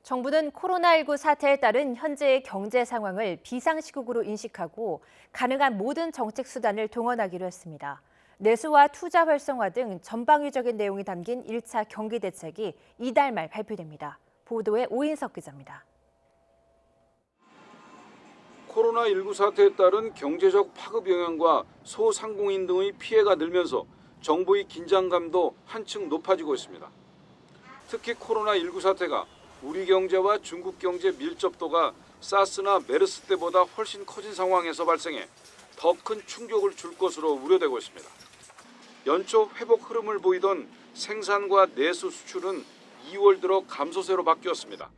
정부는 코로나19 사태에 따른 현재의 경제 상황을 비상시국으로 인식하고 가능한 모든 정책 수단을 동원하기로 했습니다. 내수와 투자 활성화 등 전방위적인 내용이 담긴 1차 경기 대책이 이달 말 발표됩니다. 보도에 오인석 기자입니다. 코로나19 사태에 따른 경제적 파급 영향과 소상공인 등의 피해가 늘면서 정부의 긴장감도 한층 높아지고 있습니다. 특히 코로나19 사태가 우리 경제와 중국 경제 밀접도가 사스나 메르스 때보다 훨씬 커진 상황에서 발생해 더 큰 충격을 줄 것으로 우려되고 있습니다. 연초 회복 흐름을 보이던 생산과 내수 수출은 2월 들어 감소세로 바뀌었습니다.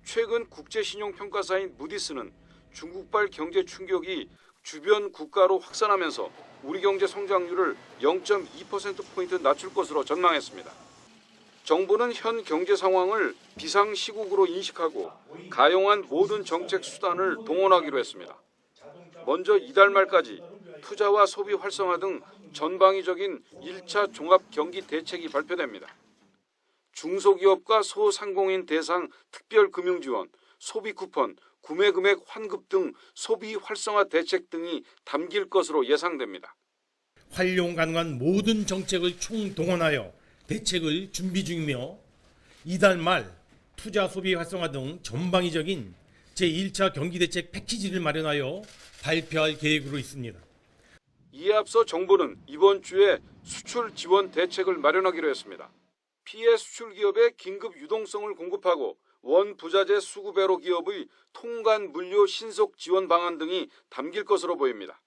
최근 국제신용평가사인 무디스는 중국발 경제 충격이 주변 국가로 확산하면서 우리 경제 성장률을 0.2%포인트 낮출 것으로 전망했습니다. 정부는 현 경제 상황을 비상시국으로 인식하고 가용한 모든 정책 수단을 동원하기로 했습니다. 먼저 이달 말까지 투자와 소비 활성화 등 전방위적인 1차 종합 경기 대책이 발표됩니다. 중소기업과 소상공인 대상 특별금융지원, 소비 쿠폰, 구매 금액 환급 등 소비 활성화 대책 등이 담길 것으로 예상됩니다. 활용 가능한 모든 정책을 총동원하여 대책을 준비 중이며 이달 말 투자 소비 활성화 등 전방위적인 제1차 경기대책 패키지를 마련하여 발표할 계획으로 있습니다. 이에 앞서 정부는 이번 주에 수출 지원 대책을 마련하기로 했습니다. 피해 수출 기업의 긴급 유동성을 공급하고 원부자재 수급외로 기업의 통관 물류 신속 지원 방안 등이 담길 것으로 보입니다.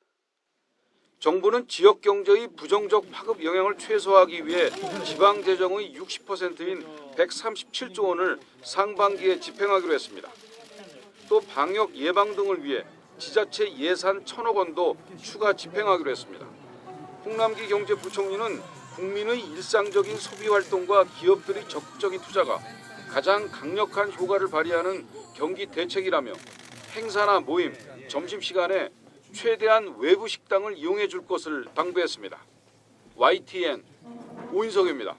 정부는 지역 경제의 부정적 파급 영향을 최소화하기 위해 지방 재정의 60%인 137조 원을 상반기에 집행하기로 했습니다. 또 방역 예방 등을 위해 지자체 예산 1,000억 원도 추가 집행하기로 했습니다. 홍남기 경제부총리는 국민의 일상적인 소비 활동과 기업들의 적극적인 투자가 가장 강력한 효과를 발휘하는 경기 대책이라며 행사나 모임, 점심시간에 최대한 외부 식당을 이용해 줄 것을 당부했습니다. YTN 오인석입니다.